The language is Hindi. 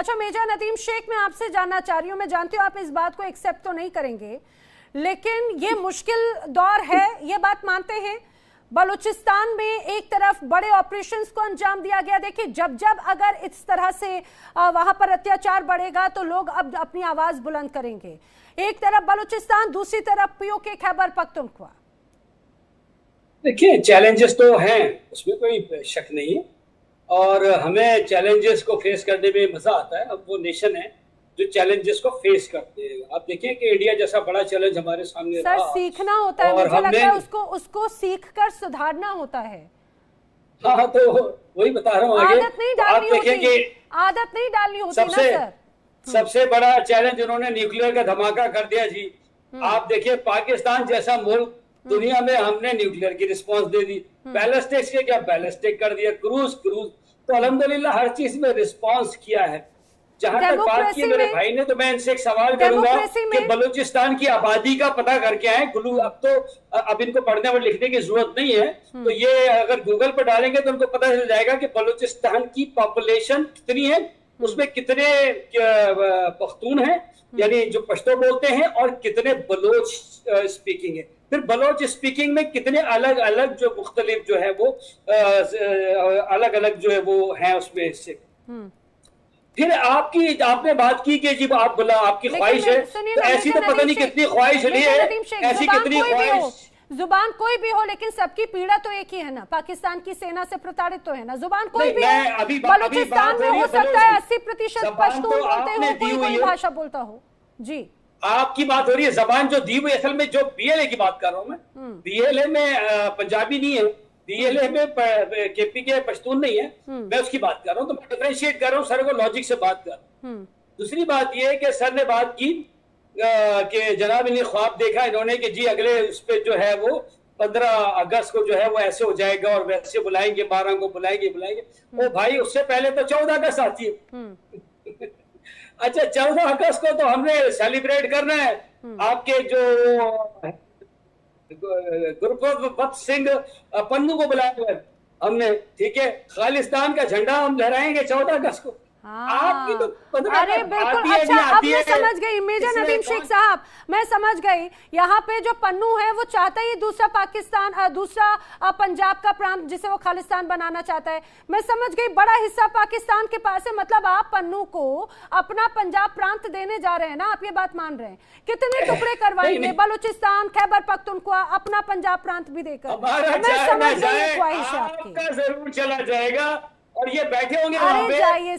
अच्छा मेजर नदीम शेख, मैं आपसे जानना चाह रही हूँ, मैं जानती हूँ आप इस बात को एक्सेप्ट तो नहीं करेंगे, लेकिन ये मुश्किल दौर है, ये बात मानते हैं। बलूचिस्तान में एक तरफ बड़े ऑपरेशंस को अंजाम दिया गया। देखिए जब जब अगर इस तरह से वहां पर अत्याचार बढ़ेगा तो लोग अब अपनी आवाज बुलंद करेंगे। एक तरफ बलूचिस्तान, दूसरी तरफ पीओके खैबर पख्तूनख्वा। देखिए चैलेंजेस तो हैं, उसमें कोई शक नहीं है, और हमें चैलेंजेस को फेस करने में मजा आता है। अब वो नेशन है जो चैलेंजेस को फेस करते हैं। आप देखें कि इंडिया जैसा बड़ा चैलेंज हमारे सामने सर सीखना होता है, मुझे लगता है उसको सीख कर सुधारना होता है। हाँ तो वही बता रहा हूँ। आदत नहीं डालनी होती, आदत नहीं डालनी होती ना सर। सबसे बड़ा चैलेंज उन्होंने न्यूक्लियर का धमाका कर दिया जी। आप देखिए पाकिस्तान जैसा मुल्क दुनिया में, हमने न्यूक्लियर की रिस्पांस दे दी, बैलिस्टिक्स के क्या बैलिस्टिक कर दिया, क्रूज तो अल्हम्दुलिल्लाह हर चीज में रिस्पांस किया है। जहां तक बात की मेरे भाई ने, तो मैं इनसे एक सवाल करूंगा कि बलूचिस्तान की आबादी का पता करके आए। अब इनको पढ़ने और लिखने की जरूरत नहीं है, तो ये अगर गूगल पर डालेंगे तो उनको पता चल जाएगा कि बलूचिस्तान की पॉपुलेशन कितनी है, उसमें कितने पख्तून हैं यानी जो पश्तो बोलते हैं, और कितने बलोच स्पीकिंग है। फिर बलोच स्पीकिंग में कितने अलग अलग जो मुख्तलिफ जो है वो अलग अलग जो है वो है उसमें हिस्से। फिर आपने बात की कि जी आप बोला आपकी ख्वाहिश है, तो ऐसी तो पता नहीं कितनी ख्वाहिश नहीं है, ऐसी कितनी ख्वाहिश। जुबान कोई भी हो, लेकिन सबकी पीड़ा तो एक ही है ना, पाकिस्तान की सेना से प्रताड़ित तो है ना। जुबान कोई भी हो, बलूचिस्तान में हो सकता है 80% पश्तून बोलते हो, कोई भाषा बोलता हो। जी आपकी बात हो रही है जबान जो दी हुई, असल में जो बीएलए की बात कर रहा हूं मैं, बीएलए में पंजाबी नहीं है, बीएलए में केपी के पश्तून नहीं है, मैं उसकी बात कर रहा हूं। तो मैं डिफरेंशिएट कर रहा हूं, सर को लॉजिक से बात कर। दूसरी बात यह है कि सर ने बात की कि जनाब इन्हें ख्वाब देखा इन्होंने कि जी अगले उस पर जो है वो 15 अगस्त को जो है वो ऐसे हो जाएगा और वैसे बुलाएंगे, 12 को बुलाएंगे। ओ भाई उससे पहले तो 14 अगस्त आती है। अच्छा 14 अगस्त को तो हमने सेलिब्रेट करना है आपके जो गुरबख्श सिंह पन्नू को बुलाया हमने, ठीक है, खालिस्तान का झंडा हम लहराएंगे 14 अगस्त को। आपकी तो अरे बिल्कुल। अच्छा अब मैं समझ गई मेजर नदीम शेख साहब, मैं समझ गई। यहाँ पे जो पन्नू है वो चाहता है दूसरा पाकिस्तान, दूसरा पंजाब का प्रांत जिसे वो खालिस्तान बनाना चाहता है। मैं समझ गई, बड़ा हिस्सा पाकिस्तान के पास है, मतलब आप पन्नू को अपना पंजाब प्रांत देने जा रहे हैं ना, आप ये बात मान रहे हैं। कितने टुकड़े करवाएंगे, बलूचिस्तान खैबर पख्तूनख्वा अपना पंजाब प्रांत भी देकर? मैं समझ गई ख्वाहिश आपकी, जरूर चला जाएगा और ये बैठे होंगे अरे जाइए।